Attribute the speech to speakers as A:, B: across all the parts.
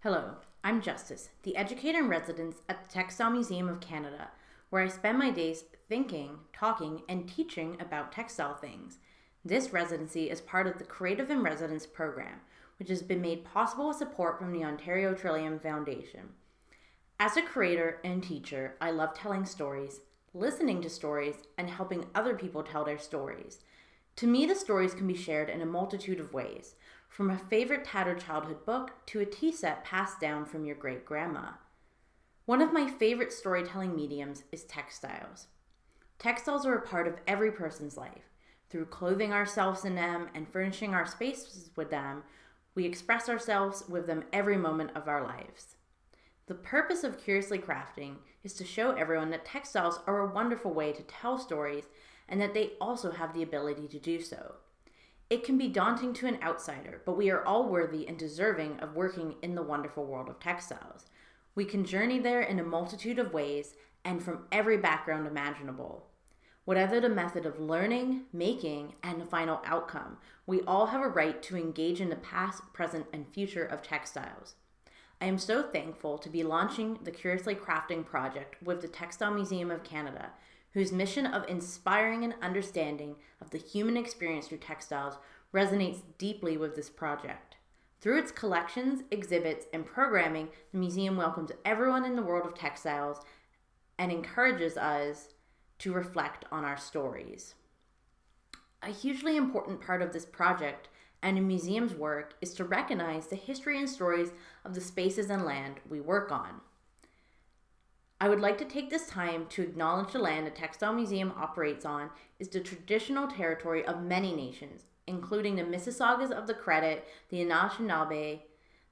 A: Hello, I'm Justice, the educator in residence at the Textile Museum of Canada, where I spend my days thinking, talking, and teaching about textile things. This residency is part of the Creative in Residence program, which has been made possible with support from the Ontario Trillium Foundation. As a creator and teacher, I love telling stories, listening to stories, and helping other people tell their stories. To me, the stories can be shared in a multitude of ways, from a favorite tattered childhood book to a tea set passed down from your great grandma. One of my favorite storytelling mediums is textiles. Textiles are a part of every person's life. Through clothing ourselves in them and furnishing our spaces with them, we express ourselves with them every moment of our lives. The purpose of Curiously Crafting is to show everyone that textiles are a wonderful way to tell stories and that they also have the ability to do so. It can be daunting to an outsider, but we are all worthy and deserving of working in the wonderful world of textiles. We can journey there in a multitude of ways and from every background imaginable. Whatever the method of learning, making, and the final outcome, we all have a right to engage in the past, present, and future of textiles. I am so thankful to be launching the Curiously Crafting project with the Textile Museum of Canada, whose mission of inspiring an understanding of the human experience through textiles resonates deeply with this project. Through its collections, exhibits, and programming, the museum welcomes everyone in the world of textiles and encourages us to reflect on our stories. A hugely important part of this project and a museum's work is to recognize the history and stories of the spaces and land we work on. I would like to take this time to acknowledge the land the Textile Museum operates on is the traditional territory of many nations, including the Mississaugas of the Credit, the Anishinaabe,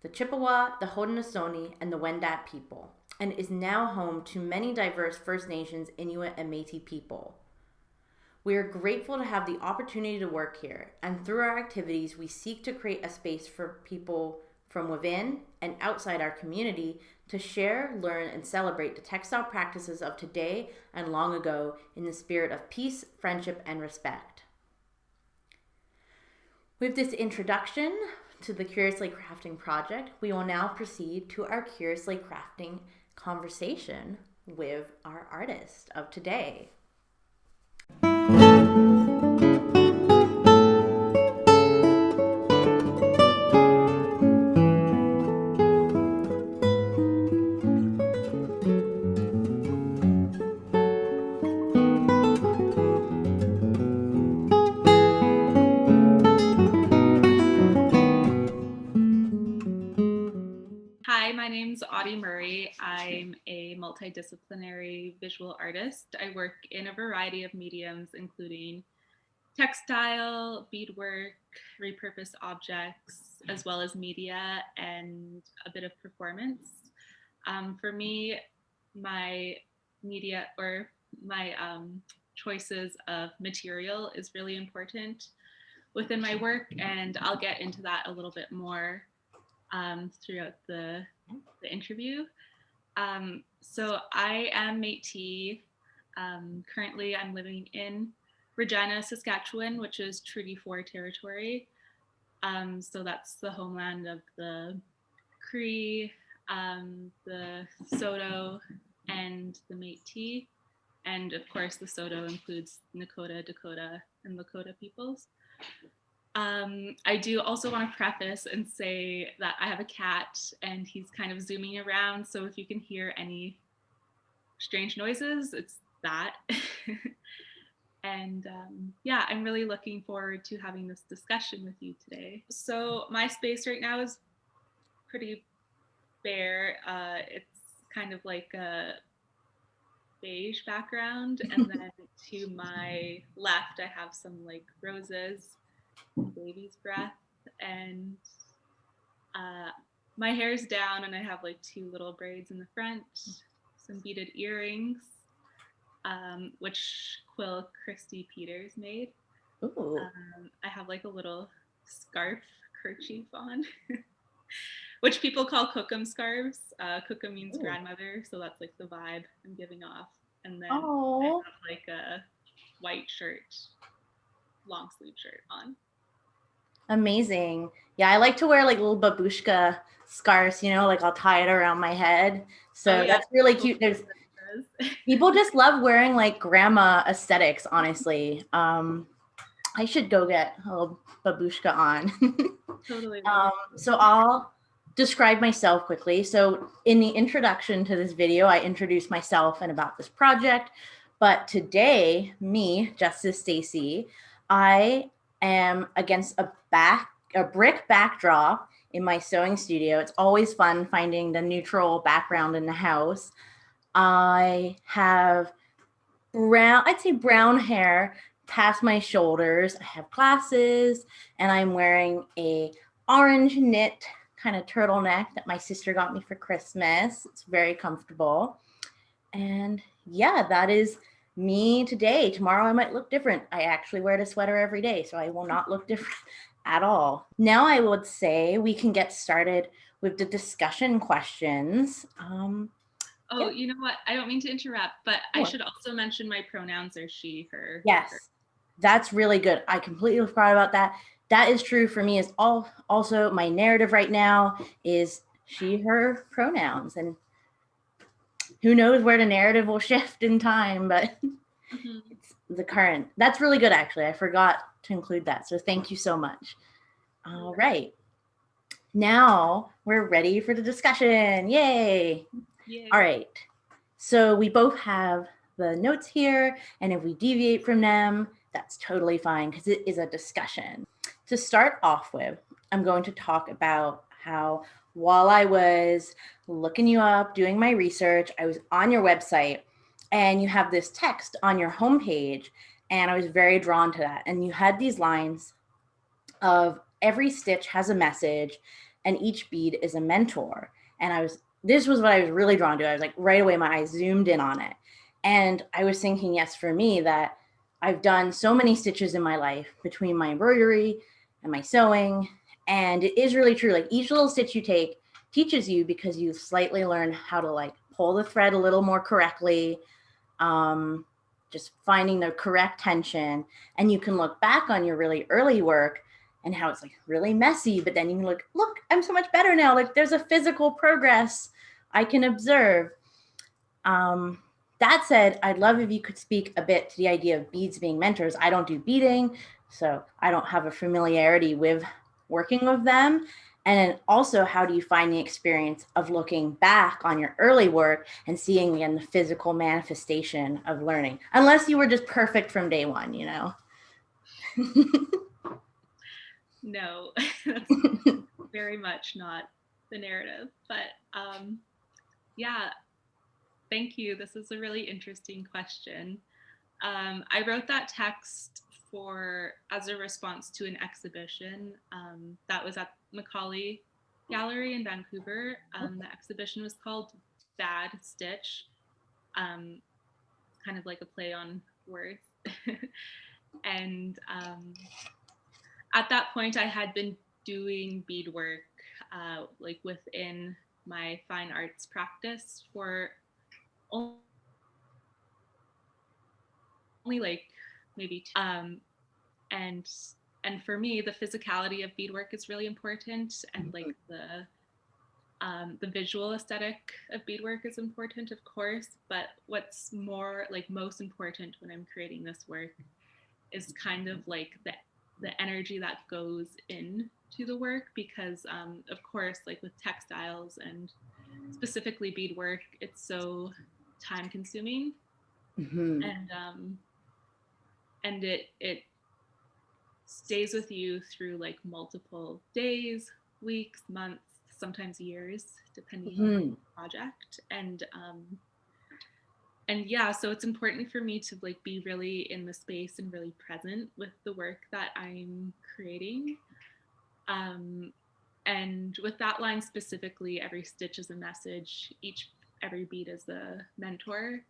A: the Chippewa, the Haudenosaunee, and the Wendat people, and is now home to many diverse First Nations, Inuit, and Métis people. We are grateful to have the opportunity to work here, and through our activities, we seek to create a space for people from within and outside our community to share, learn, and celebrate the textile practices of today and long ago in the spirit of peace, friendship, and respect. With this introduction to the Curiously Crafting project, we will now proceed to our Curiously Crafting conversation with our artist of today.
B: Hi, my name's Audie Murray. I'm a multidisciplinary visual artist. I work in a variety of mediums, including textile, beadwork, repurposed objects, as well as media and a bit of performance. For me, my media or my choices of material is really important within my work, and I'll get into that a little bit more throughout the interview. So I am Métis. Currently, I'm living in Regina, Saskatchewan, which is Treaty 4 territory. So that's the homeland of the Cree, the Saulteaux, and the Métis. And of course, the Saulteaux includes Nakota, Dakota, and Lakota peoples. I do also want to preface and say that I have a cat and he's kind of zooming around. So if you can hear any strange noises, it's that. And yeah, I'm really looking forward to having this discussion with you today. So my space right now is pretty bare. It's kind of like a beige background. And then to my left, I have some like roses, baby's breath, and my hair's down and I have like two little braids in the front, some beaded earrings, which Quill Christy Peters made. I have like a little scarf kerchief on, which people call kokum scarves. Kokum means grandmother, so that's like the vibe I'm giving off. And then I have like a white shirt, long sleeve shirt on.
A: Amazing. Yeah, I like to wear like little babushka scarves, like I'll tie it around my head.
B: Oh
A: So
B: yeah.
A: that's really cute. There's people just love wearing like grandma aesthetics, honestly. I should go get a little babushka on.
B: Totally love it.
A: So I'll describe myself quickly. So in the introduction to this video, I introduced myself and about this project. But today, me, Justice Stacy, I am against a brick backdrop in my sewing studio. It's always fun finding the neutral background in the house. I have I'd say brown hair past my shoulders. I have glasses and I'm wearing a orange knit kind of turtleneck that my sister got me for Christmas. It's very comfortable. And yeah, that is me today. Tomorrow I might look different. I actually wear the sweater every day, so I will not look different at all. Now I would say we can get started with the discussion questions.
B: Oh, you know what? I don't mean to interrupt, but I
A: Sure.
B: should also mention my pronouns are she, her.
A: Yes, that's really good. I completely forgot about that. That is true for me. Is also my narrative right now is she, her pronouns, and who knows where the narrative will shift in time, but it's the current. That's really good, actually. I forgot to include that. So thank you so much. All right. Now we're ready for the discussion. Yay.
B: Yay.
A: All right. So we both have the notes here, and if we deviate from them, that's totally fine because it is a discussion. To start off with, I'm going to talk about how while I was looking you up, doing my research, I was on your website and you have this text on your homepage, and I was very drawn to that. And you had these lines of every stitch has a message and each bead is a mentor. And this was what I was really drawn to. I was like, right away, my eyes zoomed in on it. And I was thinking, yes, for me, that I've done so many stitches in my life between my embroidery and my sewing. And it is really true. Like each little stitch you take teaches you because you've slightly learned how to like pull the thread a little more correctly, just finding the correct tension. And you can look back on your really early work and how it's like really messy, but then you can look, I'm so much better now. Like there's a physical progress I can observe. That said, I'd love if you could speak a bit to the idea of beads being mentors. I don't do beading, so I don't have a familiarity with working with them. And then also, how do you find the experience of looking back on your early work and seeing again the physical manifestation of learning? Unless you were just perfect from day one,
B: No, that's very much not the narrative. But yeah, thank you. This is a really interesting question. I wrote that text as a response to an exhibition that was at Macaulay Gallery in Vancouver. The exhibition was called Bad Stitch, kind of like a play on words. And at that point, I had been doing beadwork like within my fine arts practice for only like maybe and and for me the physicality of beadwork is really important, and like the visual aesthetic of beadwork is important, of course, but what's more like most important when I'm creating this work is kind of like the energy that goes into the work, because of course like with textiles and specifically beadwork, it's so time consuming.
A: Mm-hmm.
B: And it stays with you through like multiple days, weeks, months, sometimes years, depending on the project. And yeah, so it's important for me to like be really in the space and really present with the work that I'm creating. And with that line specifically, every stitch is a message, every bead is a mentor.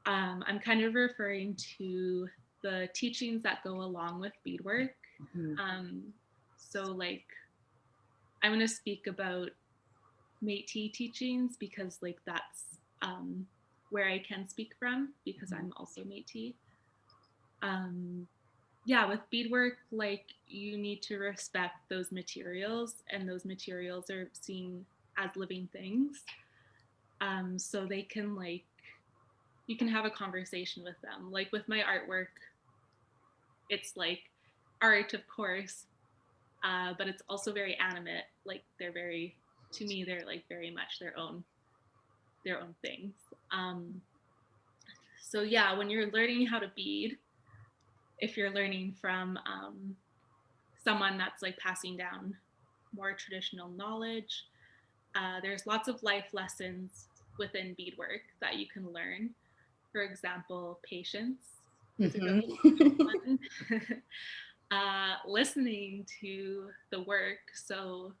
B: I'm kind of referring to the teachings that go along with beadwork. So like I'm going to speak about Métis teachings because like that's where I can speak from, because I'm also Métis. yeah, with beadwork, like you need to respect those materials, and those materials are seen as living things. So they can like, you can have a conversation with them. Like with my artwork, it's like art, of course, but it's also very animate. Like they're very, to me, they're like very much their own things. Um, so yeah, when you're learning how to bead, if you're learning from someone that's like passing down more traditional knowledge, there's lots of life lessons within beadwork that you can learn. For example, patience is a really big one. Listening to the work. So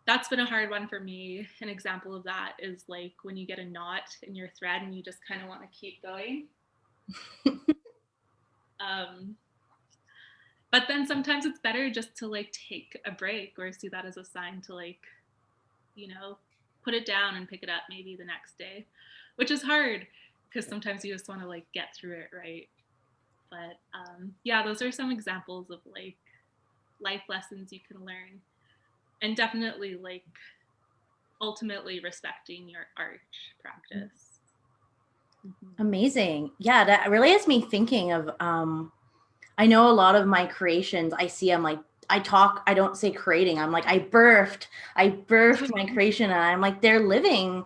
B: that's been a hard one for me. An example of that is like when you get a knot in your thread and you just kind of want to keep going. um, but then sometimes it's better just to like take a break or see that as a sign to like, you know, put it down and pick it up maybe the next day, which is hard because sometimes you just want to like get through it, right? But yeah, those are some examples of like life lessons you can learn, and definitely like ultimately respecting your art practice. Mm-hmm.
A: Amazing. Yeah, that really has me thinking of I know a lot of my creations, I see I'm like I don't say creating. I'm like I birthed my creation, and I'm like they're living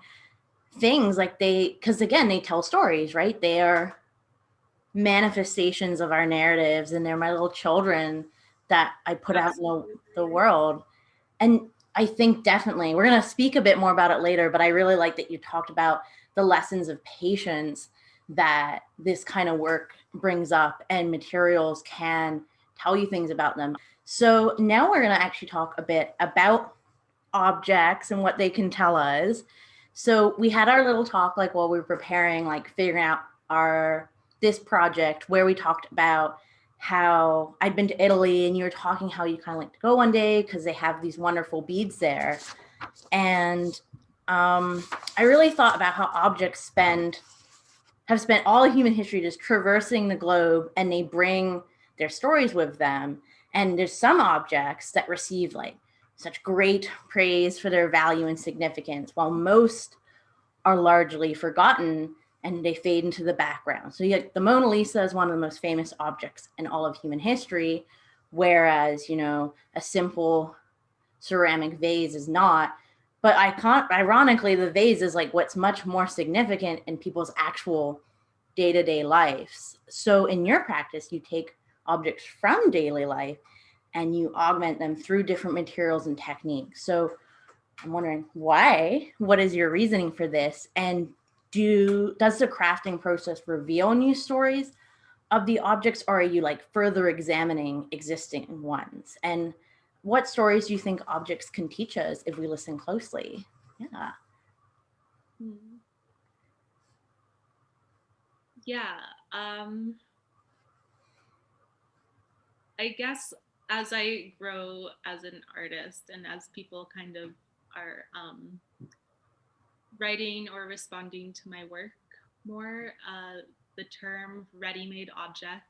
A: things, like cuz again, they tell stories, right? They are manifestations of our narratives, and they're my little children that I put out in the world. And I think definitely we're going to speak a bit more about it later, but I really like that you talked about the lessons of patience that this kind of work brings up, and materials can tell you things about them. So now we're going to actually talk a bit about objects and what they can tell us. So we had our little talk like while we were preparing, like figuring out our this project, where we talked about how I'd been to Italy, and you were talking how you kind of like to go one day because they have these wonderful beads there. And I really thought about how objects have spent all of human history just traversing the globe, and they bring their stories with them. And there's some objects that receive like such great praise for their value and significance, while most are largely forgotten and they fade into the background. So the Mona Lisa is one of the most famous objects in all of human history, whereas, a simple ceramic vase is not. But ironically, the vase is like what's much more significant in people's actual day-to-day lives. So in your practice, you take objects from daily life and you augment them through different materials and techniques. So I'm wondering why, what is your reasoning for this? And does the crafting process reveal new stories of the objects, or are you like further examining existing ones? And what stories do you think objects can teach us if we listen closely? Yeah.
B: Yeah. I guess as I grow as an artist and as people kind of are writing or responding to my work more, the term ready-made object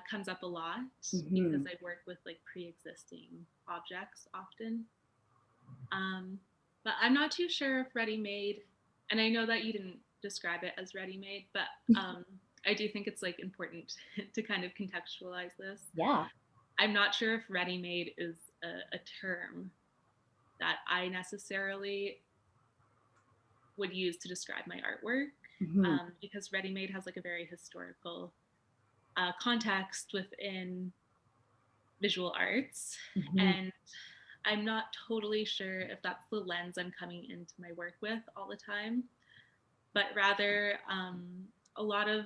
B: comes up a lot because I work with like pre-existing objects often. But I'm not too sure if ready-made, and I know that you didn't describe it as ready-made, but I do think it's like important to kind of contextualize this.
A: Yeah.
B: I'm not sure if ready-made is a term that I necessarily would use to describe my artwork, because ready-made has like a very historical context within visual arts, and I'm not totally sure if that's the lens I'm coming into my work with all the time, but rather a lot of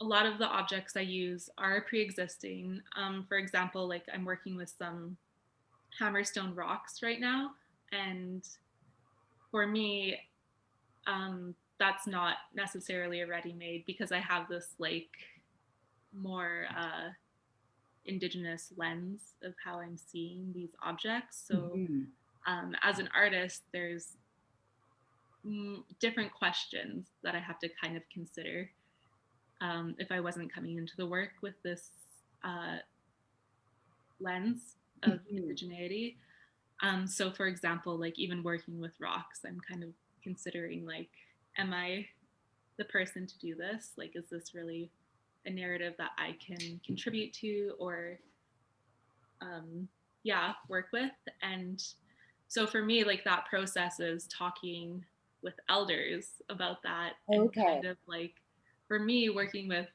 B: the objects I use are pre-existing. For example, like I'm working with some hammerstone rocks right now, and for me, that's not necessarily a ready-made because I have this like more indigenous lens of how I'm seeing these objects. So as an artist, there's different questions that I have to kind of consider if I wasn't coming into the work with this lens of indigeneity. So for example, like even working with rocks, I'm kind of considering like, am I the person to do this? Like, is this really a narrative that I can contribute to or work with? And so for me, like that process is talking with elders about that. And kind of like, for me, working with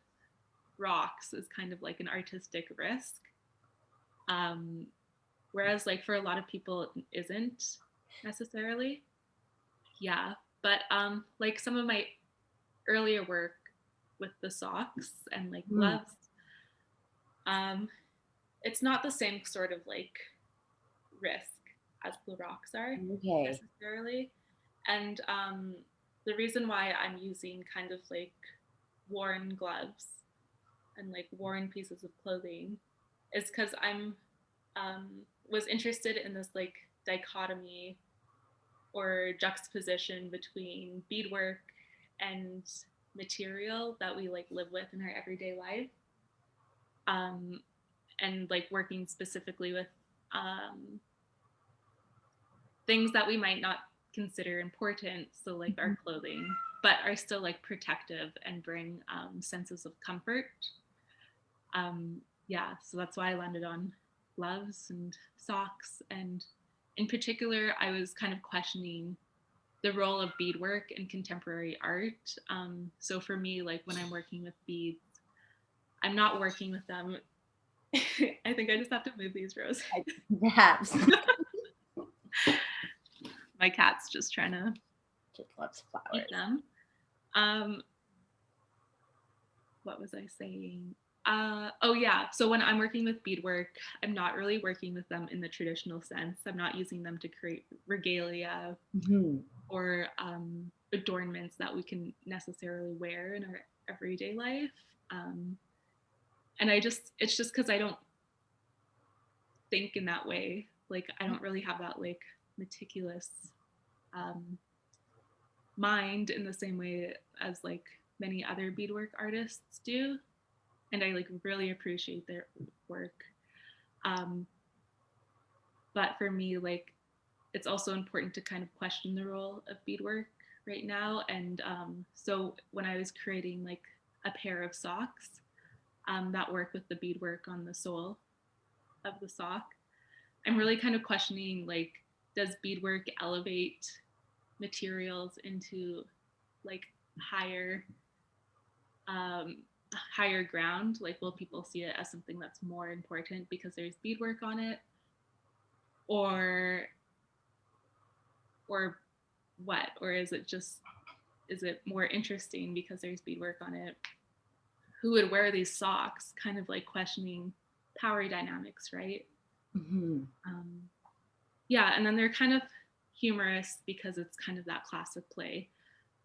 B: rocks is kind of like an artistic risk. Whereas like for a lot of people it isn't necessarily. Yeah. But like some of my earlier work with the socks and like gloves, it's not the same sort of like risk as the rocks are necessarily. And the reason why I'm using kind of like worn gloves and like worn pieces of clothing is because I'm was interested in this like dichotomy or juxtaposition between beadwork and material that we like live with in our everyday life, and like working specifically with things that we might not consider important, so like our clothing, but are still like protective and bring senses of comfort. So that's why I landed on gloves and socks. And in particular, I was kind of questioning the role of beadwork in contemporary art. So for me, like when I'm working with beads, I'm not working with them. I think I just have to move these, Rose.
A: Perhaps.
B: My cat's just trying to
A: loves flowers.
B: eat them. What was I saying? So when I'm working with beadwork, I'm not really working with them in the traditional sense. I'm not using them to create regalia or adornments that we can necessarily wear in our everyday life. And it's just because I don't think in that way. Like I don't really have that like meticulous mind in the same way as like many other beadwork artists do. And I like really appreciate their work. But for me, like it's also important to kind of question the role of beadwork right now. And so when I was creating like a pair of socks that work with the beadwork on the sole of the sock, I'm really kind of questioning like, does beadwork elevate materials into like higher ground? Like, will people see it as something that's more important because there's beadwork on it, or what? Or is it more interesting because there's beadwork on it? Who would wear these socks? Kind of like questioning power dynamics, right? And then they're kind of humorous because it's kind of that classic play,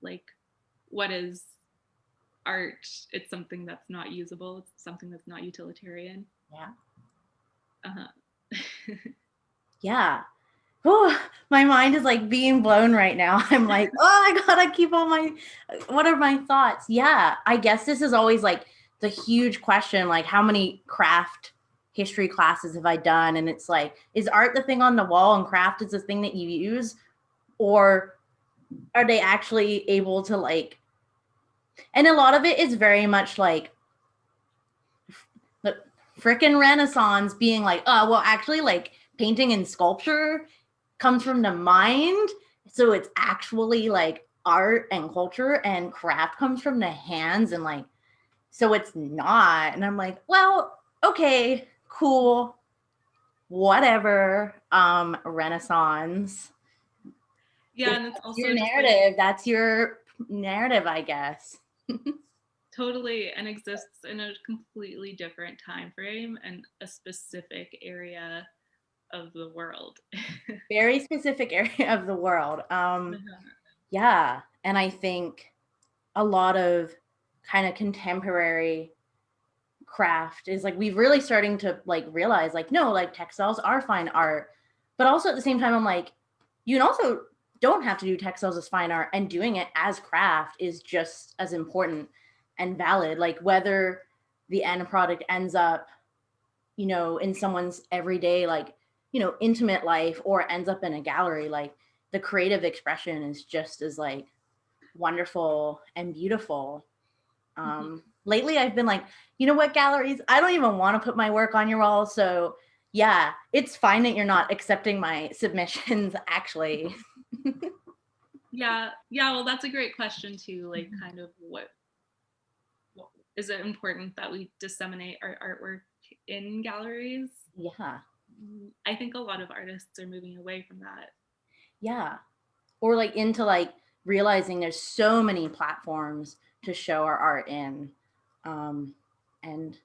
B: like what is art? It's something that's not usable. It's something that's not utilitarian.
A: Yeah. Oh, my mind is like being blown right now. I'm like, I gotta keep all what are my thoughts? Yeah, I guess this is always like the huge question, like how many craft history classes have I done? And it's like, is art the thing on the wall and craft is the thing that you use? Or are they actually able to like, and a lot of it is very much like the frickin' Renaissance being like, actually like painting and sculpture comes from the mind. So it's actually like art and culture, and craft comes from the hands, and like, so it's not. And I'm like, well, okay, cool, whatever. Renaissance.
B: And it's also
A: your narrative. Like, that's your narrative, I guess.
B: Totally, and exists in a completely different time frame and a specific area of the world.
A: Very specific area of the world. Yeah, and I think a lot of kind of contemporary craft is like, we've really starting to like realize like, no, like textiles are fine art, but also at the same time I'm like, you also don't have to do textiles as fine art, and doing it as craft is just as important. and valid, like whether the end product ends up, in someone's everyday, like, intimate life, or ends up in a gallery, like the creative expression is just as like wonderful and beautiful. Lately I've been like, you know what, galleries, I don't even want to put my work on your wall. So yeah, it's fine that you're not accepting my submissions, actually.
B: Yeah. Well, that's a great question too. Like, kind of what is it important that we disseminate our artwork in galleries?
A: Yeah.
B: I think a lot of artists are moving away from that.
A: Yeah. Or like into like realizing there's so many platforms to show our art in. And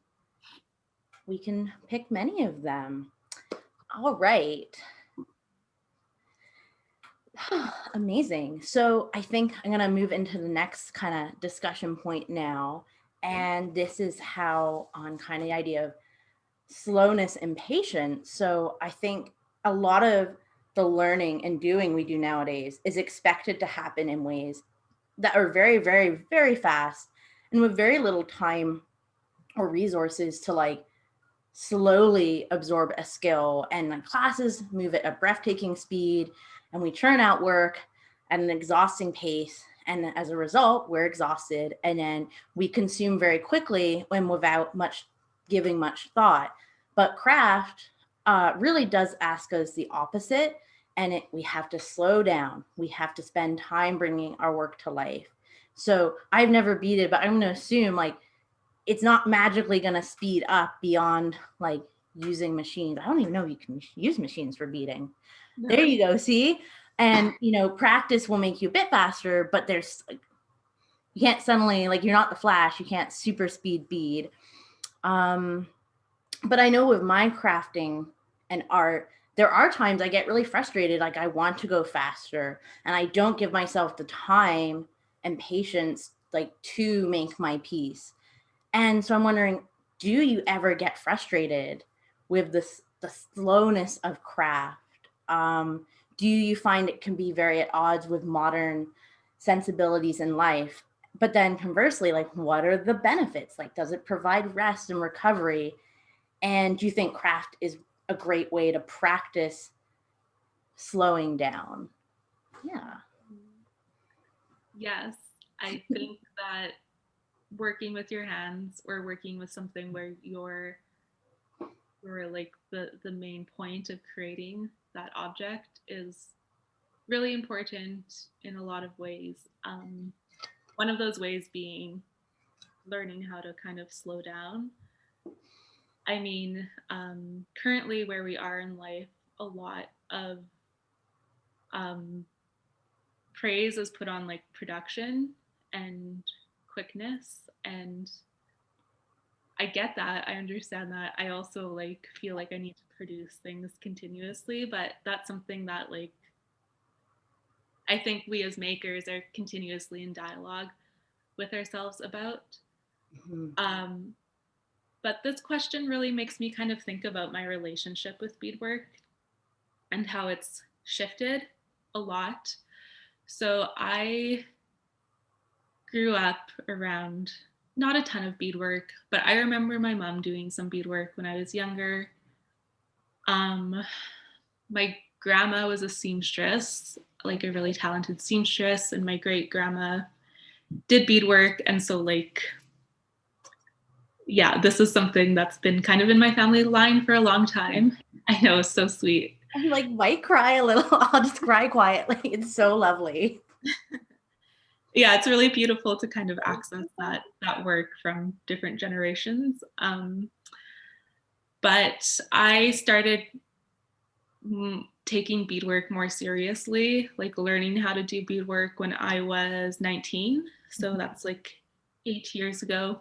A: we can pick many of them. All right. Amazing. So I think I'm going to move into the next kind of discussion point now. And this is how, on kind of the idea of slowness and patience. So I think a lot of the learning and doing we do nowadays is expected to happen in ways that are very, very, very fast, and with very little time or resources to like slowly absorb a skill. And like classes move at a breathtaking speed, and we churn out work at an exhausting pace. And as a result, we're exhausted, and then we consume very quickly and without much giving much thought. But craft really does ask us the opposite, and we have to slow down. We have to spend time bringing our work to life. So I've never beaded, but I'm going to assume like it's not magically going to speed up beyond like using machines. I don't even know if you can use machines for beading.
B: No.
A: There you go. See? And, practice will make you a bit faster, but there's like, you can't suddenly, like, you're not the Flash. You can't super speed bead. But I know with my crafting and art, there are times I get really frustrated. Like I want to go faster, and I don't give myself the time and patience like to make my piece. And so I'm wondering, do you ever get frustrated with the slowness of craft? Do you find it can be very at odds with modern sensibilities in life? But then conversely, like, what are the benefits? Like, does it provide rest and recovery? And do you think craft is a great way to practice slowing down? Yeah.
B: Yes, I think that working with your hands, or working with something where you're like the main point of creating that object, is really important in a lot of ways. One of those ways being learning how to kind of slow down. I mean, currently where we are in life, a lot of um, praise is put on like production and quickness, and I get that. I understand that. I also like feel like I need to produce things continuously, but that's something that like I think we as makers are continuously in dialogue with ourselves about.
A: Mm-hmm.
B: But this question really makes me kind of think about my relationship with beadwork and how it's shifted a lot. So I grew up around not a ton of beadwork, but I remember my mom doing some beadwork when I was younger. My grandma was a seamstress, like a really talented seamstress, and my great grandma did beadwork. And so, like, yeah, this is something that's been kind of in my family line for a long time. I know, it's so sweet.
A: I like might cry a little. I'll just cry quietly. It's so lovely.
B: Yeah, it's really beautiful to kind of access that work from different generations. But I started taking beadwork more seriously, like learning how to do beadwork when I was 19. So that's like 8 years ago.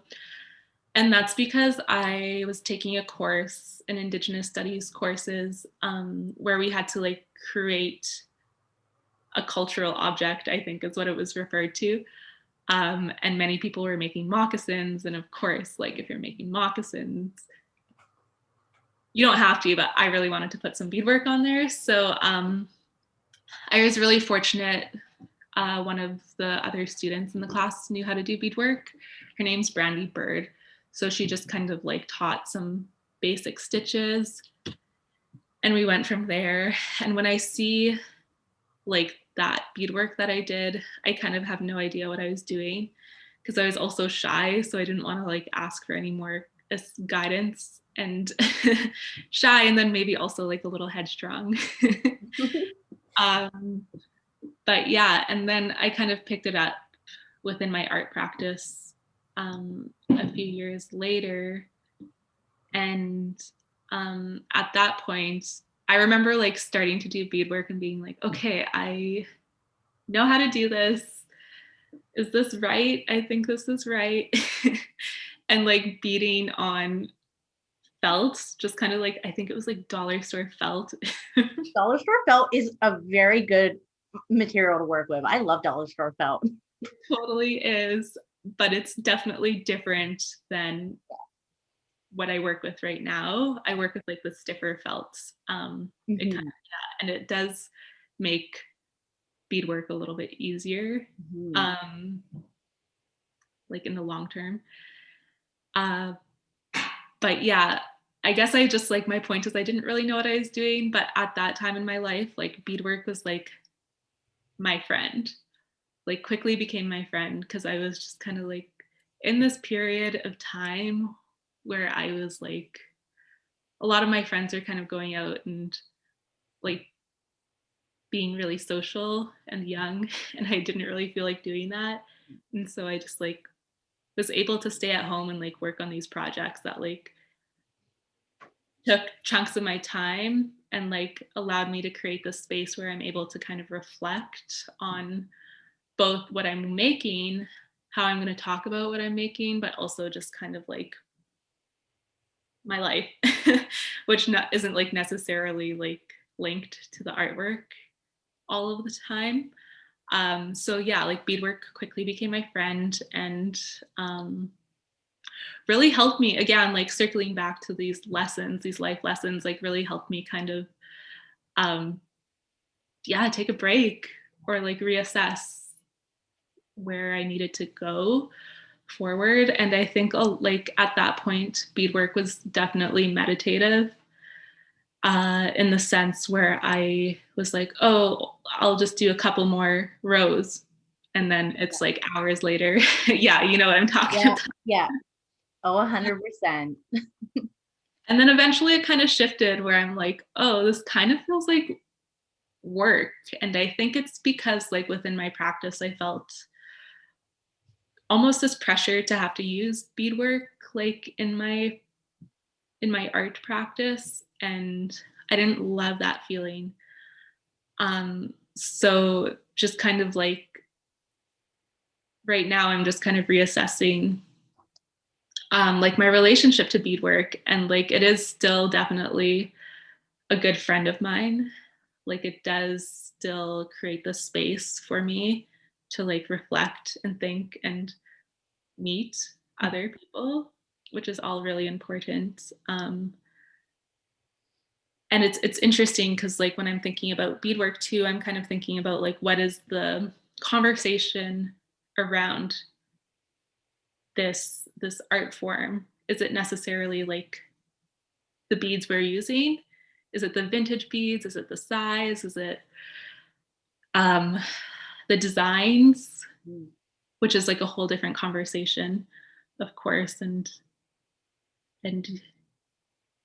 B: And that's because I was taking a course, an Indigenous Studies courses, where we had to like create a cultural object, I think is what it was referred to. And many people were making moccasins. And of course, like if you're making moccasins, you don't have to, but I really wanted to put some beadwork on there. So I was really fortunate one of the other students in the class knew how to do beadwork. Her name's Brandy Bird. So she just kind of like taught some basic stitches, and we went from there. And when I see like that beadwork that I did, I kind of have no idea what I was doing because I was also shy. So I didn't want to like ask for any more guidance, and shy, and then maybe also like a little headstrong. um, but yeah, and then I kind of picked it up within my art practice a few years later. And at that point, I remember like starting to do beadwork and being like, okay, I know how to do this. Is this right? I think this is right. And like beading on felt, just kind of like, I think it was like dollar store felt.
A: Dollar store felt is a very good material to work with. I love dollar store felt.
B: Totally is, but it's definitely different than what I work with right now. I work with like the stiffer felts. It kind of, yeah, and it does make beadwork a little bit easier, like in the long term. But yeah, I guess I just like, my point is I didn't really know what I was doing, but at that time in my life, like beadwork was like my friend, like quickly became my friend, because I was just kind of like in this period of time where I was like, a lot of my friends are kind of going out and like being really social and young, and I didn't really feel like doing that. And so I just like was able to stay at home and like work on these projects that like took chunks of my time and like allowed me to create this space where I'm able to kind of reflect on both what I'm making, how I'm going to talk about what I'm making, but also just kind of like my life, which isn't like necessarily like linked to the artwork all of the time. So yeah, like beadwork quickly became my friend, and really helped me, again, like circling back to these lessons, these life lessons, like really helped me kind of yeah, take a break or like reassess where I needed to go forward. And I think like at that point, beadwork was definitely meditative, in the sense where I was like, oh, I'll just do a couple more rows. And then it's like hours later. Yeah, you know what I'm talking about.
A: Yeah. Oh, 100%.
B: And then eventually it kind of shifted where I'm like, oh, this kind of feels like work. And I think it's because like within my practice, I felt almost this pressure to have to use beadwork like in my art practice, and I didn't love that feeling. So just kind of like right now I'm just kind of reassessing like my relationship to beadwork, and like it is still definitely a good friend of mine. Like it does still create the space for me to like reflect and think and meet other people, which is all really important. And it's interesting because like when I'm thinking about beadwork too, I'm kind of thinking about like what is the conversation around this art form? Is it necessarily like the beads we're using? Is it the vintage beads? Is it the size? Is it the designs? Which is like a whole different conversation, of course. And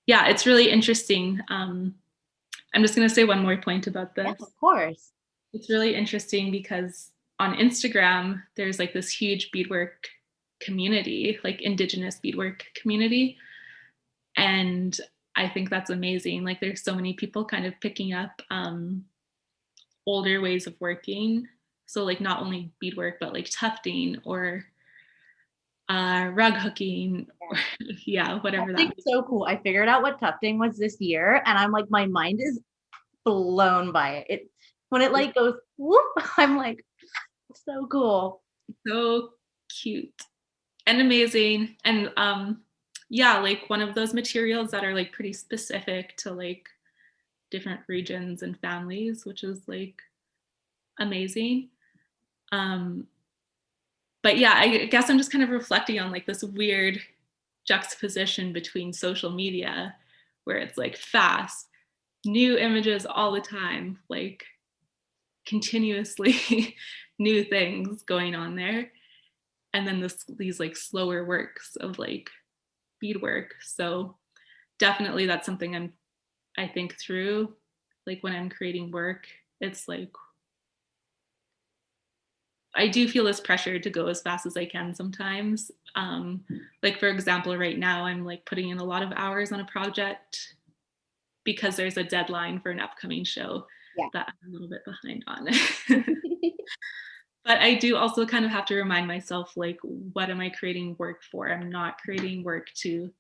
B: yeah, it's really interesting. I'm just going to say one more point about this.
A: Yeah, of course.
B: It's really interesting because on Instagram, there's like this huge beadwork community, like Indigenous beadwork community. And I think that's amazing. Like there's so many people kind of picking up older ways of working. So like not only beadwork, but like tufting or rug hooking, or, yeah, whatever that
A: Tufting's so cool. I figured out what tufting was this year, and I'm like, my mind is blown by it. When it like goes whoop, I'm like, so cool.
B: So cute and amazing. And yeah, like one of those materials that are like pretty specific to like different regions and families, which is like amazing. Um, but yeah, I guess I'm just kind of reflecting on like this weird juxtaposition between social media, where it's like fast, new images all the time, like continuously new things going on there. And then these like slower works of like beadwork. So definitely that's something I think through, like when I'm creating work. It's like I do feel this pressure to go as fast as I can sometimes. Like for example, right now I'm like putting in a lot of hours on a project because there's a deadline for an upcoming show
A: Yeah.
B: that I'm a little bit behind on. But I do also kind of have to remind myself, like, what am I creating work for? I'm not creating work to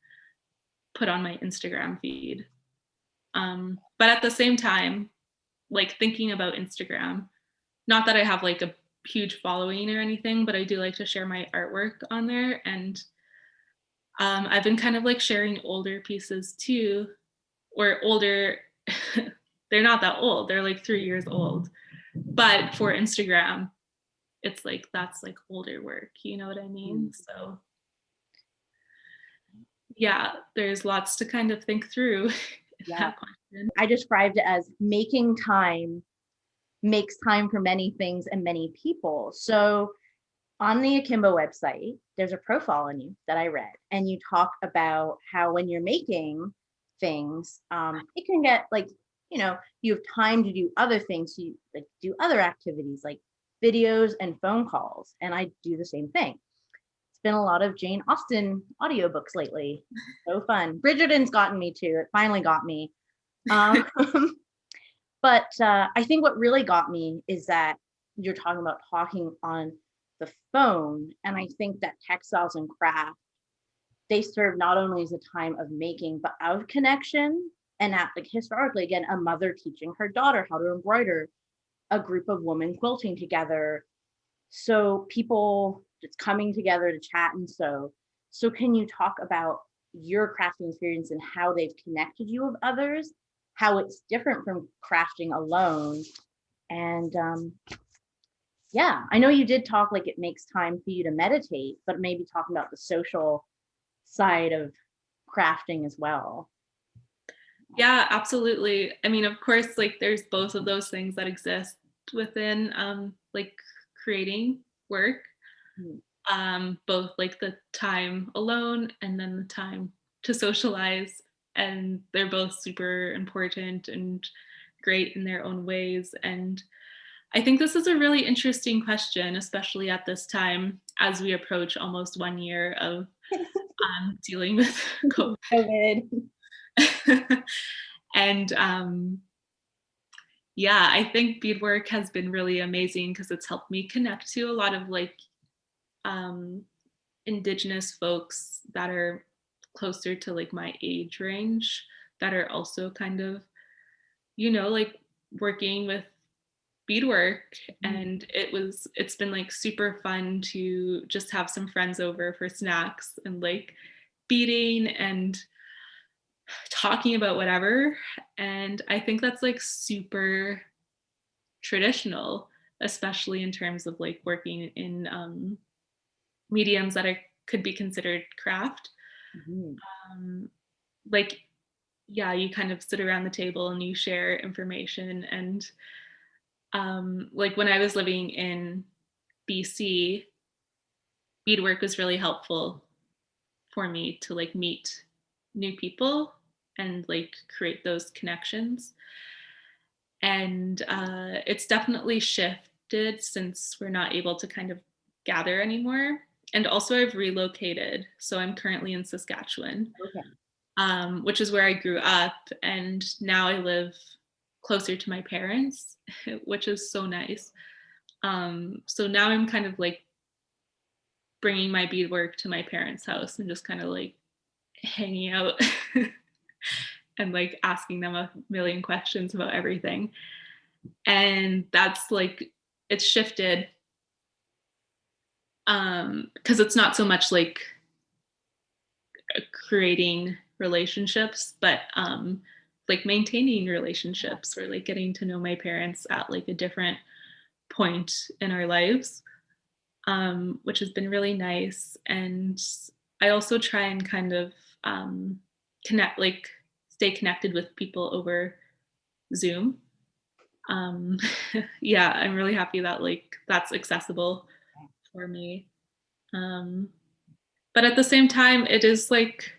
B: put on my Instagram feed. But at the same time, like thinking about Instagram, not that I have like a huge following or anything, but I do like to share my artwork on there. And I've been kind of like sharing older pieces too, or older, they're not that old, they're like 3 years old. But for Instagram, it's like that's like older work, you know what I mean? So yeah, there's lots to kind of think through in
A: Yeah.
B: that question.
A: I described it as making time makes time for many things and many people. So on the Akimbo website, there's a profile on you that I read, and you talk about how when you're making things, it can get like, you have time to do other things. You like do other activities like videos and phone calls. And I do the same thing. It's been a lot of Jane Austen audiobooks lately. So fun. Bridgerton's gotten me too. It finally got me. Um, but I think what really got me is that you're talking about talking on the phone. And I think that textiles and craft, they serve not only as a time of making, but of connection. And at, like historically, again, a mother teaching her daughter how to embroider, a group of women quilting together. So people just coming together to chat and sew. So can you talk about your crafting experience and how they've connected you with others, how it's different from crafting alone? And yeah, I know you did talk like it makes time for you to meditate, but maybe talking about the social side of crafting as well.
B: Yeah, absolutely. I mean, of course, like there's both of those things that exist within like creating work,
A: Mm.
B: both like the time alone and then the time to socialize. And they're both super important and great in their own ways. And I think this is a really interesting question, especially at this time as we approach almost 1 year of dealing with COVID.
A: COVID.
B: And yeah, I think beadwork has been really amazing because it's helped me connect to a lot of like um, indigenous folks that are closer to like my age range that are also kind of, like working with beadwork. And it's been like super fun to just have some friends over for snacks and like beading and talking about whatever. And I think that's like super traditional, especially in terms of like working in mediums that could be considered craft.
A: Mhm.
B: Um, like, yeah, you kind of sit around the table and you share information. And like when I was living in BC, beadwork was really helpful for me to like meet new people and like create those connections. And it's definitely shifted since we're not able to kind of gather anymore. And also, I've relocated. So I'm currently in Saskatchewan,
A: Okay.
B: which is where I grew up. And now I live closer to my parents, which is so nice. So now I'm kind of like bringing my beadwork to my parents' house and just kind of like hanging out and like asking them a million questions about everything. And that's like, it's shifted because it's not so much like creating relationships, but like maintaining relationships or like getting to know my parents at like a different point in our lives, which has been really nice. And I also try and kind of connect, like stay connected with people over Zoom. Um, yeah, I'm really happy that like that's accessible for me. Um, but at the same time, it is like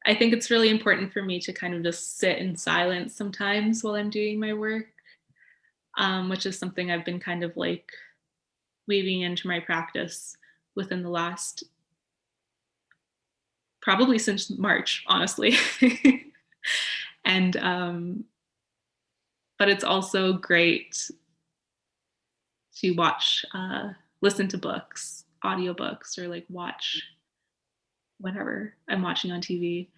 B: I think it's really important for me to kind of just sit in silence sometimes while I'm doing my work, which is something I've been kind of like weaving into my practice within the last probably since March, honestly. And but it's also great to watch, listen to books, audiobooks, or like watch whatever I'm watching on TV.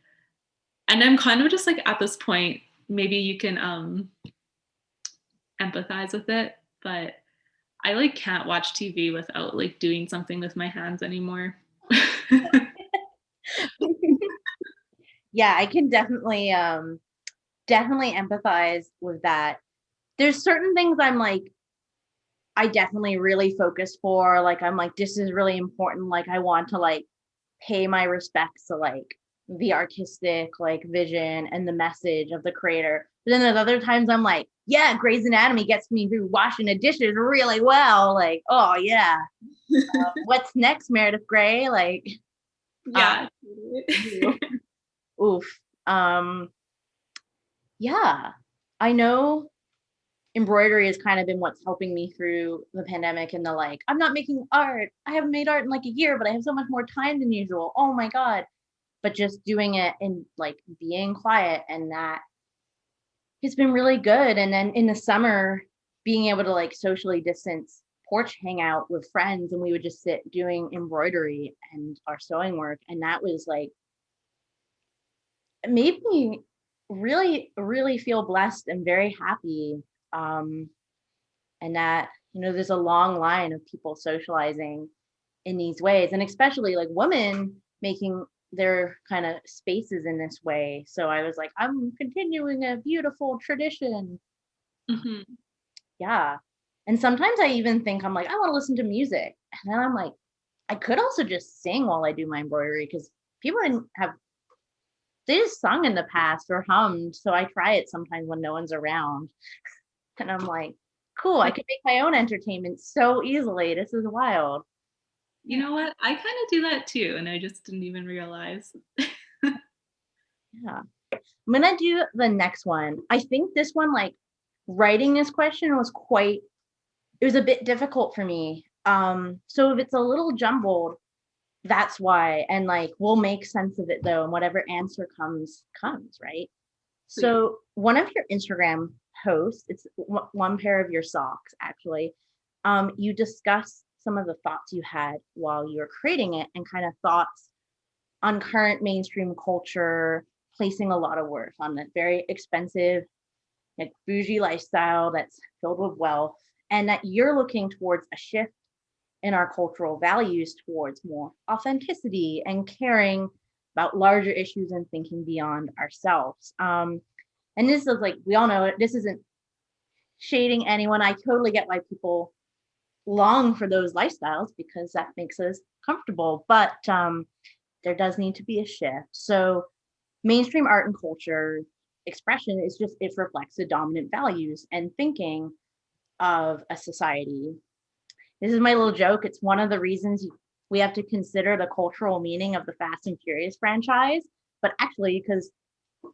B: And I'm kind of just like at this point, maybe you can empathize with it, but I like can't watch TV without like doing something with my hands anymore.
A: Yeah, I can definitely empathize with that. There's certain things I'm like, I definitely really focus for. Like, I'm like, this is really important. Like, I want to like pay my respects to like the artistic like vision and the message of the creator. But then there's other times I'm like, yeah, Grey's Anatomy gets me through washing the dishes really well. Like, oh yeah, what's next, Meredith Grey? Like,
B: Yeah.
A: oof. Um, yeah, I know embroidery has kind of been what's helping me through the pandemic and the like, I'm not making art. I haven't made art in like a year, but I have so much more time than usual. Oh my God. But just doing it and like being quiet, and that it's been really good. And then in the summer, being able to like socially distance porch hang out with friends, and we would just sit doing embroidery and our sewing work. And that was like, it made me really, really feel blessed and very happy. Um, and that, there's a long line of people socializing in these ways, and especially like women making their kind of spaces in this way. So I was like, I'm continuing a beautiful tradition.
B: Mm-hmm.
A: Yeah. And sometimes I even think, I'm like, I want to listen to music, and then I'm like, I could also just sing while I do my embroidery, because people didn't have, they just sung in the past or hummed. So I try it sometimes when no one's around, and I'm like, cool, I could make my own entertainment so easily. This is wild.
B: You know what? I kind of do that too, and I just didn't even realize.
A: Yeah. I'm gonna do the next one. I think this one, like writing this question was it was a bit difficult for me. So if it's a little jumbled, that's why. And like we'll make sense of it though, and whatever answer comes, right?
B: Sweet.
A: So one of your Instagram posts, it's one pair of your socks actually. You discuss some of the thoughts you had while you were creating it, and kind of thoughts on current mainstream culture, placing a lot of worth on that very expensive, like bougie lifestyle that's filled with wealth, and that you're looking towards a shift in our cultural values towards more authenticity and caring about larger issues and thinking beyond ourselves. And this is like, we all know it, this isn't shading anyone. I totally get why people long for those lifestyles, because that makes us comfortable. But there does need to be a shift. So mainstream art and culture expression is just, it reflects the dominant values and thinking of a society. This is my little joke. It's one of the reasons we have to consider the cultural meaning of the Fast and Furious franchise, but actually because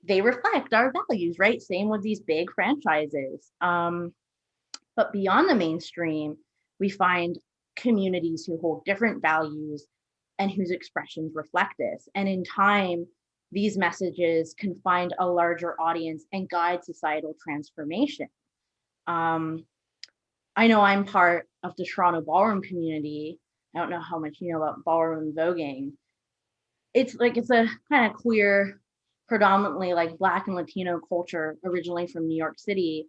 A: they reflect our values, right? Same with these big franchises. But beyond the mainstream, we find communities who hold different values and whose expressions reflect this. And in time, these messages can find a larger audience and guide societal transformation. Um, I know I'm part of the Toronto ballroom community. I don't know how much you know about ballroom voguing. It's like, it's a kind of queer, predominantly like Black and Latino culture, originally from New York City.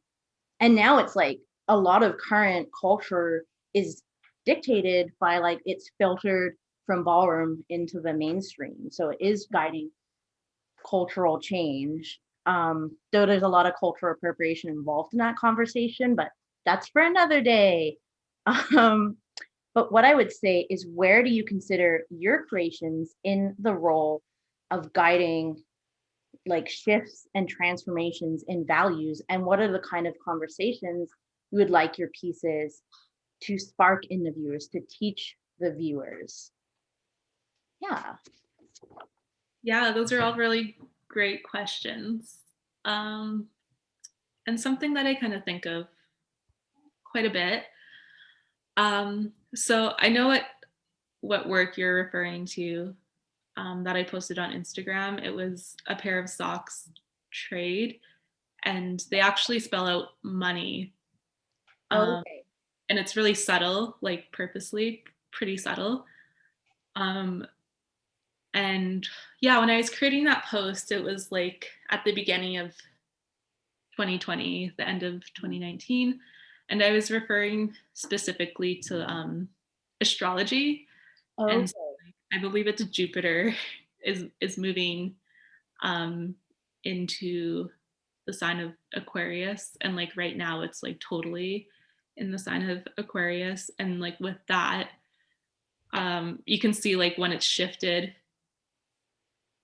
A: And now it's like a lot of current culture is dictated by, like, it's filtered from ballroom into the mainstream. So it is guiding cultural change. Though there's a lot of cultural appropriation involved in that conversation, but that's for another day. Um, but what I would say is, where do you consider your creations in the role of guiding like shifts and transformations in values? And what are the kind of conversations you would like your pieces to spark in the viewers, to teach the viewers? Yeah.
B: Yeah, those are all really great questions. Um, and something that I kind of think of quite a bit. So I know what work you're referring to, that I posted on Instagram. It was a pair of socks trade, and they actually spell out money. Um,
A: Okay.
B: and it's really subtle, like purposely pretty subtle. Um, and yeah, when I was creating that post, it was like at the beginning of 2020, the end of 2019. And I was referring specifically to astrology. And so,
A: Okay.
B: like, I believe it's Jupiter is moving um, into the sign of Aquarius. And like right now it's like totally in the sign of Aquarius. And like with that, you can see like when it's shifted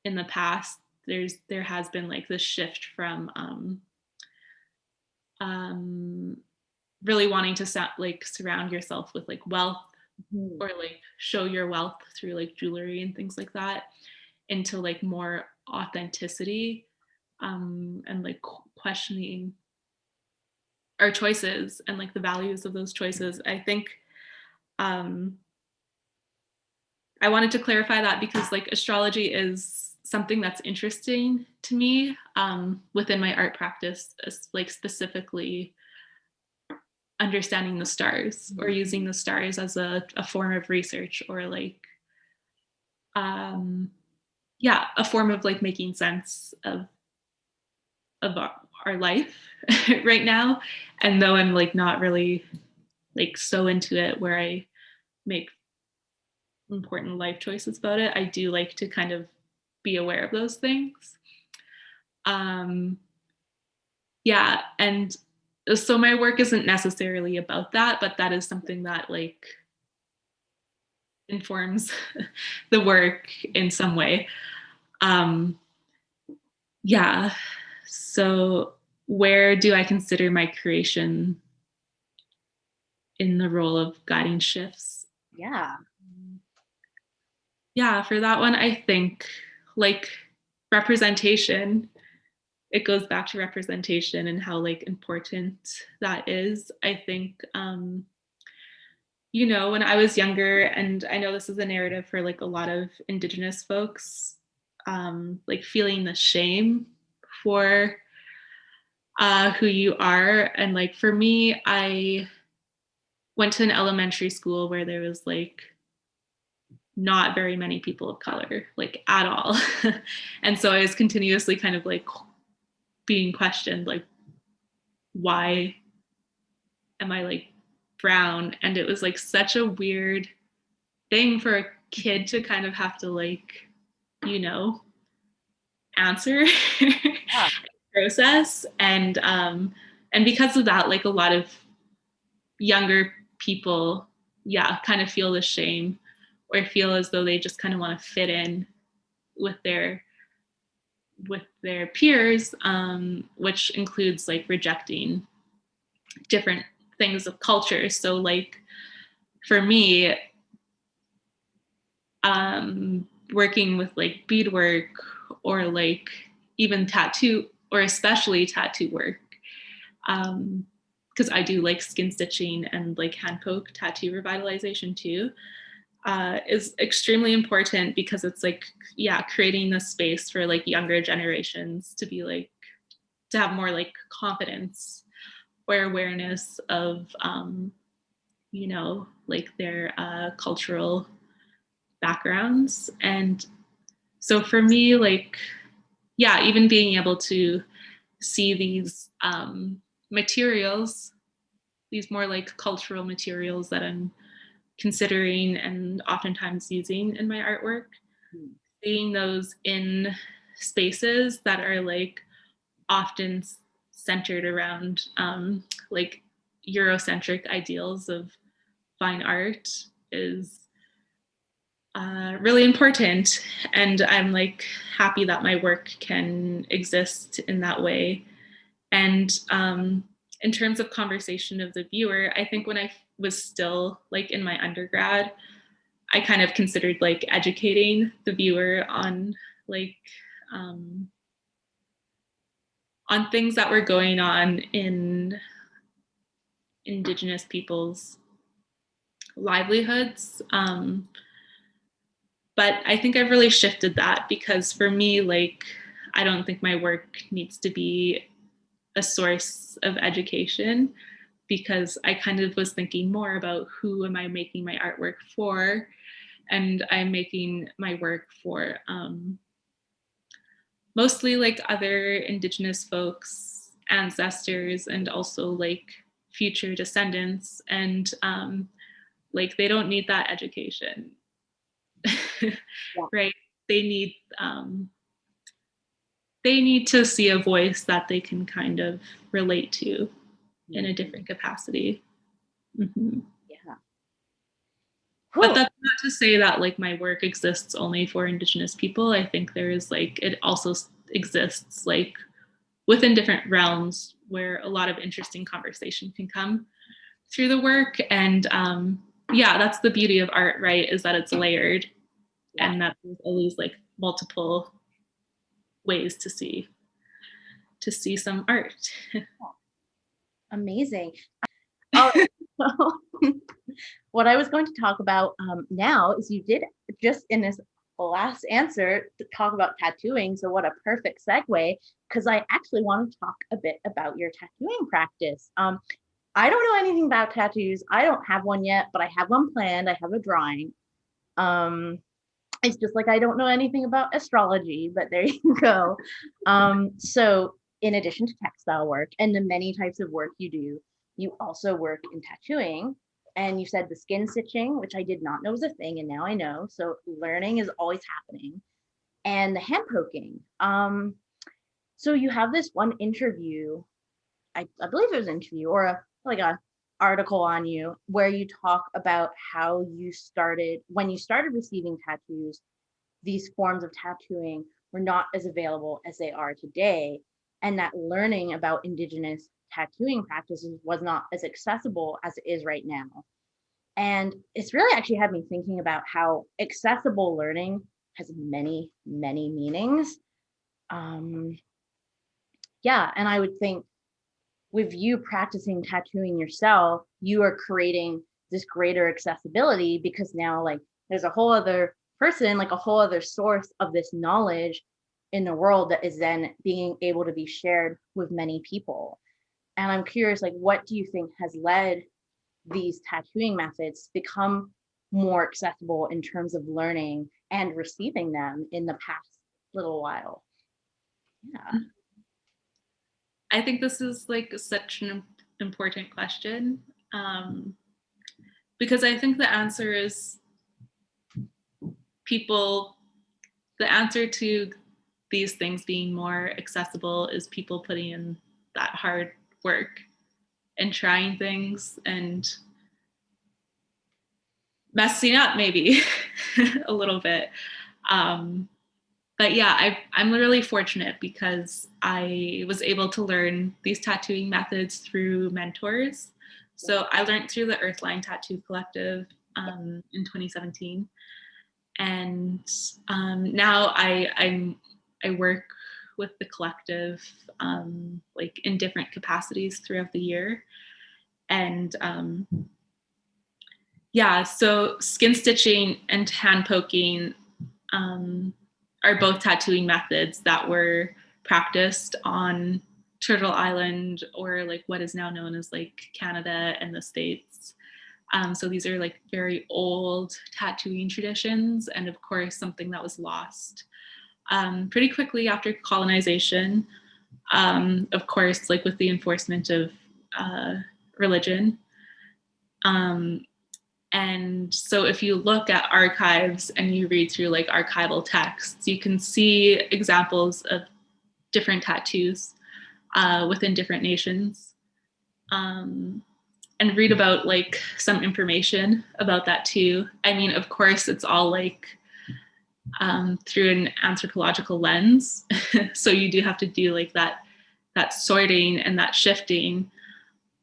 B: in the past, there has been like this shift from um, really wanting to like surround yourself with like wealth,
A: Mhm.
B: or like show your wealth through like jewelry and things like that, into like more authenticity, and like questioning our choices and like the values of those choices. I think um, I wanted to clarify that because like astrology is something that's interesting to me, within my art practice, like specifically understanding the stars or using the stars as a form of research, or like um yeah, a form of like making sense of our life right now. And though I'm like not really like so into it where I make important life choices about it, I do like to kind of be aware of those things. um yeah, and so my work isn't necessarily about that, but that is something that like informs the work in some way. um yeah, so where do I consider my creation in the role of guiding shifts?
A: Yeah.
B: Yeah, for that one, I think like representation, it goes back to representation and how like important that is. I think when I was younger, and I know this is a narrative for like a lot of Indigenous folks, like feeling the shame for who you are. And like for me, I went to an elementary school where there was like not very many people of color, like at all. And so I was continuously kind of like being questioned, like, why am I like brown? And it was like such a weird thing for a kid to kind of have to like, you know, answer
A: Yeah.
B: process. And because of that, like a lot of younger people, yeah, kind of feel the shame or feel as though they just kind of want to fit in with their peers, which includes like rejecting different things of culture. So like for me, working with like beadwork or like even tattoo, or especially tattoo work, because I do like skin stitching and like hand poke tattoo revitalization too, is extremely important because it's like, yeah, creating the space for like younger generations to be like, to have more like confidence or awareness of, like their cultural backgrounds. And so for me, like, yeah, even being able to see these materials, these more like cultural materials that I'm considering and oftentimes using in my artwork, seeing those in spaces that are like often centered around like Eurocentric ideals of fine art is really important, and I'm like happy that my work can exist in that way. And in terms of conversation of the viewer, I think when I was still like in my undergrad, I kind of considered like educating the viewer like on things that were going on in Indigenous people's livelihoods. But I think I've really shifted that, because for me, like, I don't think my work needs to be a source of education, because I kind of was thinking more about who am I making my artwork for, and I'm making my work for mostly like other Indigenous folks, ancestors, and also like future descendants, and like they don't need that education. Yeah. Right? They need to see a voice that they can kind of relate to in a different capacity. Mm-hmm.
A: Yeah.
B: But that's not to say that like my work exists only for Indigenous people. I think there is like, it also exists like within different realms where a lot of interesting conversation can come through the work. And yeah, that's the beauty of art, right? Is that it's layered, and that there's always like multiple ways to see some art.
A: Amazing. All right. So, what I was going to talk about now is you did just in this last answer to talk about tattooing. So what a perfect segue, because I actually want to talk a bit about your tattooing practice. I don't know anything about tattoos. I don't have one yet, but I have one planned. I have a drawing. It's just like I don't know anything about astrology, but there you go. So in addition to textile work and the many types of work you do, you also work in tattooing. And you said the skin stitching, which I did not know was a thing, and now I know. So learning is always happening. And the hand poking. So you have this one interview, I believe it was an interview or a article on you where you talk about how you started, when you started receiving tattoos, these forms of tattooing were not as available as they are today, and that learning about Indigenous tattooing practices was not as accessible as it is right now. And it's really actually had me thinking about how accessible learning has many, many meanings. Yeah, and I would think with you practicing tattooing yourself, you are creating this greater accessibility, because now like there's a whole other person, like a whole other source of this knowledge in the world that is then being able to be shared with many people. And I'm curious, like, what do you think has led these tattooing methods to become more accessible in terms of learning and receiving them in the past little while? Yeah.
B: I think this is like such an important question, because I think the answer is the answer to these things being more accessible is people putting in that hard work and trying things and messing up maybe a little bit. But yeah, I'm really fortunate because I was able to learn these tattooing methods through mentors. So I learned through the Earthline Tattoo Collective in 2017. And now I work with the collective like in different capacities throughout the year. And yeah, so skin stitching and hand poking are both tattooing methods that were practiced on Turtle Island, or like what is now known as like Canada and the States. So these are like very old tattooing traditions, and of course something that was lost pretty quickly after colonization. Of course, like with the enforcement of religion. And so if you look at archives and you read through like archival texts, you can see examples of different tattoos within different nations. read about like some information about that too. I mean, of course, it's all like through an anthropological lens. So you do have to do like that sorting and that shifting.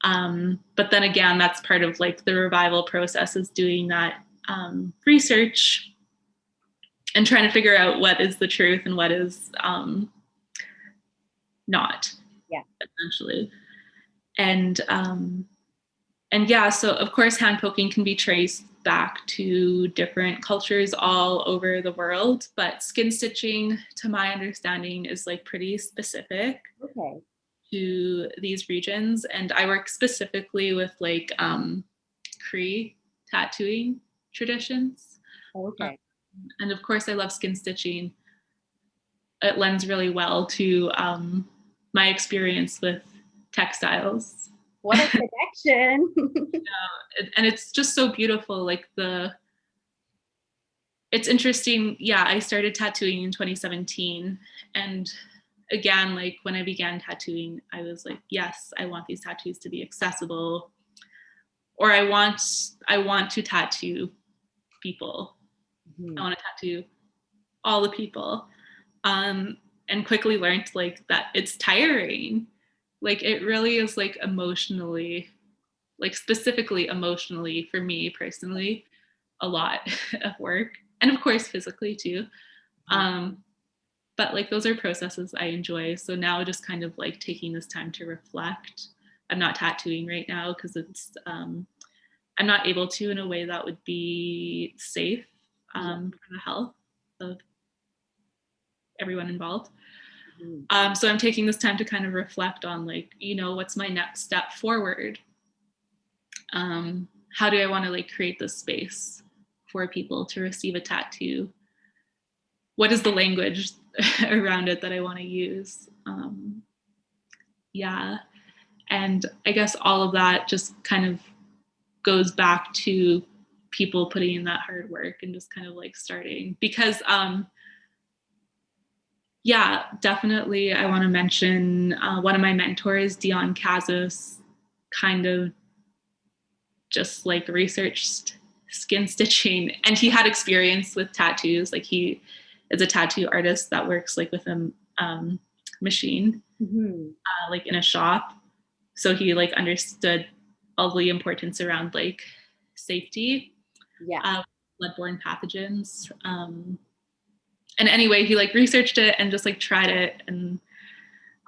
B: But then again, that's part of like the revival process, is doing that research and trying to figure out what is the truth and what is not.
A: Yeah.
B: Essentially. And yeah, so of course hand poking can be traced back to different cultures all over the world, but skin stitching, to my understanding, is like pretty specific to these regions. And I work specifically with like Cree tattooing traditions. And of course I love skin stitching. It lends really well to my experience with textiles.
A: What a connection.
B: And it's just so beautiful. Like it's interesting. Yeah, I started tattooing in 2017. And again, like when I began tattooing, I was like, yes, I want these tattoos to be accessible, or I want to tattoo people. I want to tattoo all the people. And quickly learned like that it's tiring. Like it really is like emotionally, like specifically emotionally for me personally, a lot of work, and of course physically too. But like those are processes I enjoy. So now just kind of like taking this time to reflect. I'm not tattooing right now because it's I'm not able to in a way that would be safe for the health of everyone involved. So I'm taking this time to kind of reflect on like, you know, what's my next step forward? How do I want to like create this space for people to receive a tattoo? What is the language around it that I want to use? Yeah. And I guess all of that just kind of goes back to people putting in that hard work and just kind of like starting, because yeah, definitely. I want to mention one of my mentors, Dion Kazos, kind of just like researched skin stitching, and he had experience with tattoos. Like he is a tattoo artist that works like with a machine, like in a shop. So he like understood all the importance around like safety, bloodborne pathogens. And anyway, he like researched it and just like tried it, and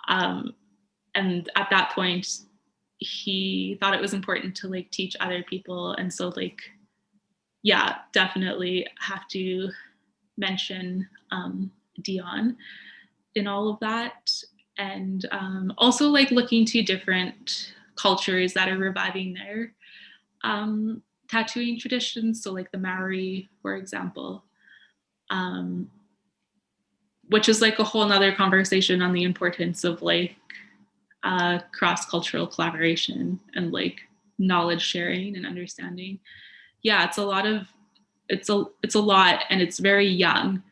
B: at that point he thought it was important to like teach other people. And so like, yeah, definitely have to mention Dion in all of that. And also like looking to different cultures that are reviving their tattooing traditions. So like the Maori, for example, which is like a whole nother conversation on the importance of like cross-cultural collaboration and like knowledge sharing and understanding. Yeah, it's a lot, and it's very young.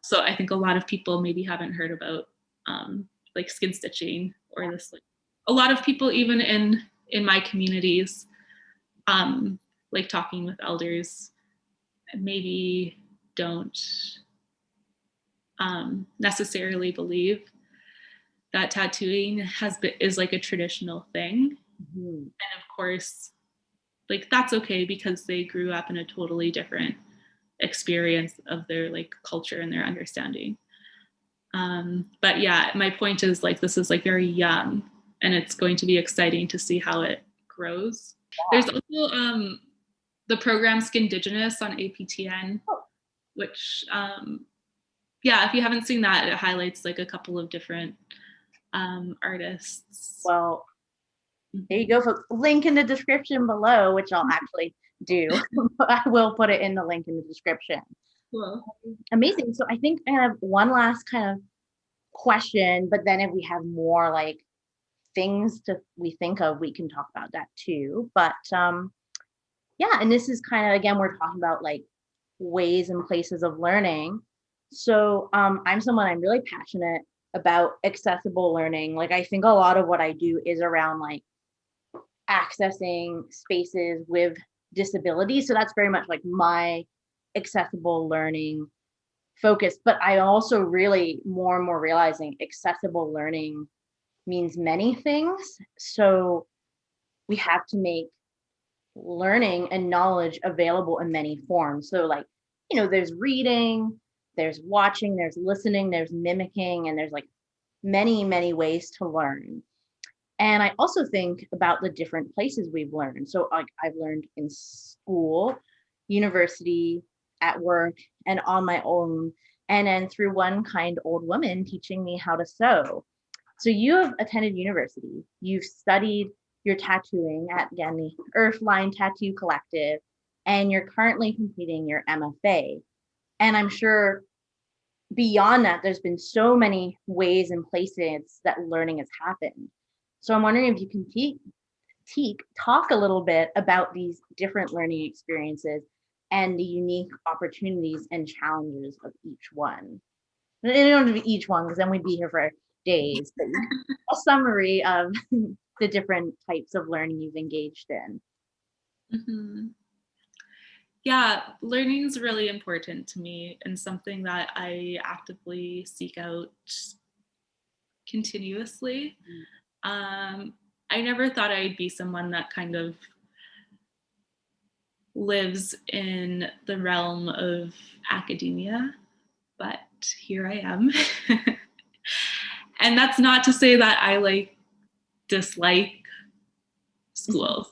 B: So I think a lot of people maybe haven't heard about like skin stitching or this. Like a lot of people, even in my communities, like talking with elders, maybe don't necessarily believe that tattooing is like a traditional thing. And of course, like that's okay because they grew up in a totally different experience of their like culture and their understanding. But yeah, my point is like this is like very young, and it's going to be exciting to see how it grows. There's also the program Skindigenous on APTN, which yeah, if you haven't seen that, it highlights like a couple of different artists.
A: Well, there you go, folks. Link in the description below, which I'll actually do. I will put it in the link in the description.
B: Cool.
A: Amazing. So I think I have one last kind of question, but then if we have more like things we think of, we can talk about that too. But yeah, and this is kind of, again, we're talking about like ways and places of learning. So I'm really passionate about accessible learning. Like I think a lot of what I do is around like accessing spaces with disabilities. So that's very much like my accessible learning focus. But I also really more and more realizing accessible learning means many things. So we have to make learning and knowledge available in many forms. So like, there's reading, there's watching, there's listening, there's mimicking, and there's like many, many ways to learn. And I also think about the different places we've learned. So like I've learned in school, university, at work, and on my own. And then through one kind old woman teaching me how to sew. So you have attended university, you've studied your tattooing at, again, the Earthline Tattoo Collective, and you're currently completing your MFA. And I'm sure beyond that, there's been so many ways and places that learning has happened. So I'm wondering if you can talk a little bit about these different learning experiences and the unique opportunities and challenges of each one. And it don't have to be each one, because then we'd be here for days, but a summary of the different types of learning you've engaged in.
B: Mm-hmm. Yeah, learning is really important to me and something that I actively seek out continuously. I never thought I'd be someone that kind of lives in the realm of academia, but here I am. And that's not to say that I dislike school.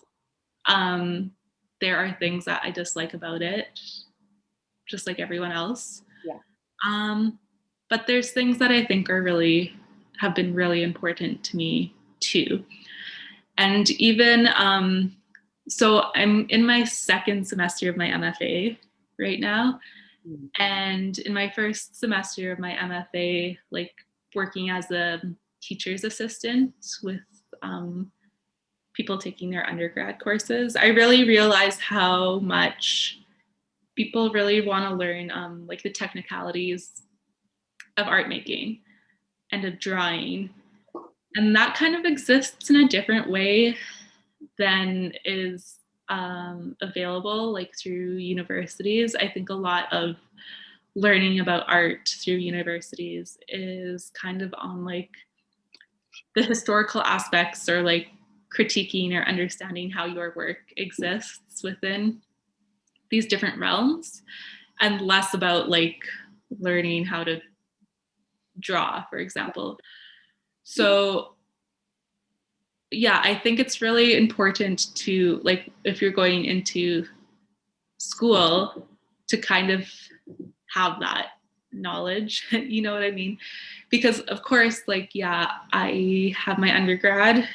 B: There are things that I dislike about it, just like everyone else.
A: Yeah.
B: But there's things that I think have been really important to me too. And even, so I'm in my second semester of my MFA right now. And in my first semester of my MFA, working as a teacher's assistant with people taking their undergrad courses, I really realized how much people really want to learn the technicalities of art making and of drawing. And that kind of exists in a different way than is available through universities. I think a lot of learning about art through universities is kind of on the historical aspects, or critiquing or understanding how your work exists within these different realms, and less about learning how to draw, for example. So yeah, I think it's really important to, if you're going into school, to kind of have that knowledge, you know what I mean? Because of course, I have my undergrad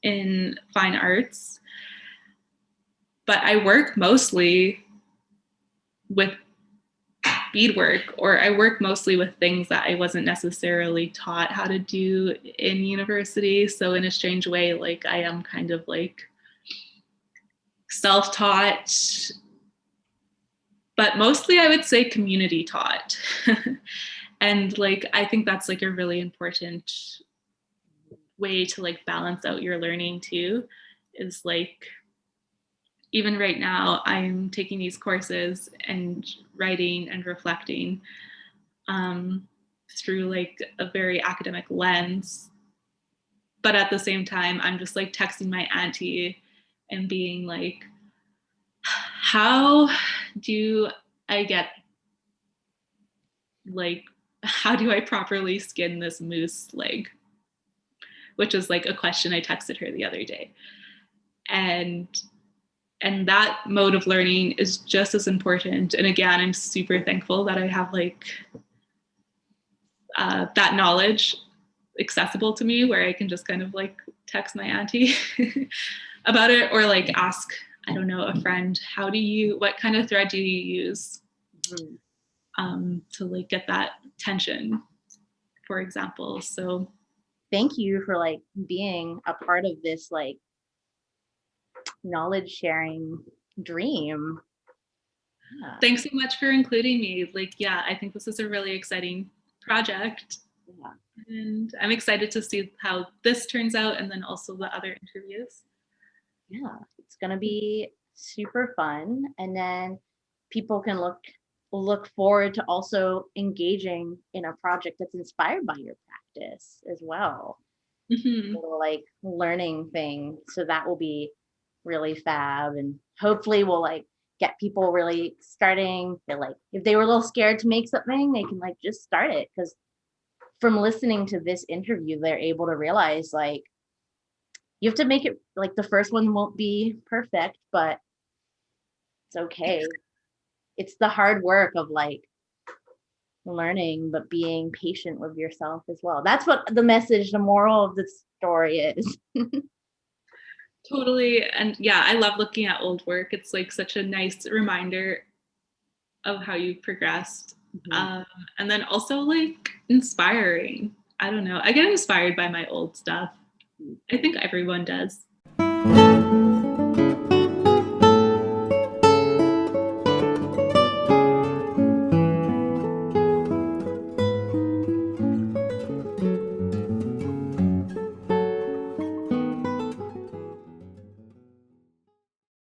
B: in fine arts, but I work mostly with beadwork, or I work mostly with things that I wasn't necessarily taught how to do in university. So in a strange way, I am kind of self-taught, but mostly I would say community taught. And I think that's a really important way to balance out your learning too, is even right now I'm taking these courses and writing and reflecting through a very academic lens, but at the same time I'm just texting my auntie and being how do I get how do I properly skin this moose leg, which is a question I texted her the other day. And that mode of learning is just as important. And again, I'm super thankful that I have that knowledge accessible to me, where I can just kind of text my auntie about it, or ask, I don't know, a friend, what kind of thread do you use to get that tension, for example. So
A: thank you for being a part of this knowledge sharing dream.
B: Thanks so much for including me. Yeah, I think this is a really exciting project.
C: Yeah.
B: And I'm excited to see how this turns out and then also the other interviews.
C: Yeah, it's gonna be super fun. And then people can look forward to also engaging in a project that's inspired by your practice as well.
B: Mm-hmm.
C: Little like learning thing. So that will be really fab. And hopefully we'll like get people really starting to like if they were a little scared to make something, they can like just start it. Because from listening to this interview, they're able to realize like you have to make it like the first one won't be perfect, but it's okay. It's the hard work of like learning, but being patient with yourself as well. That's what the message, the moral of the story is.
B: Totally. And yeah, I love looking at old work. It's like such a nice reminder of how you've progressed.
C: Mhm.
B: And then also like inspiring. I don't know. I get inspired by my old stuff. I think everyone does.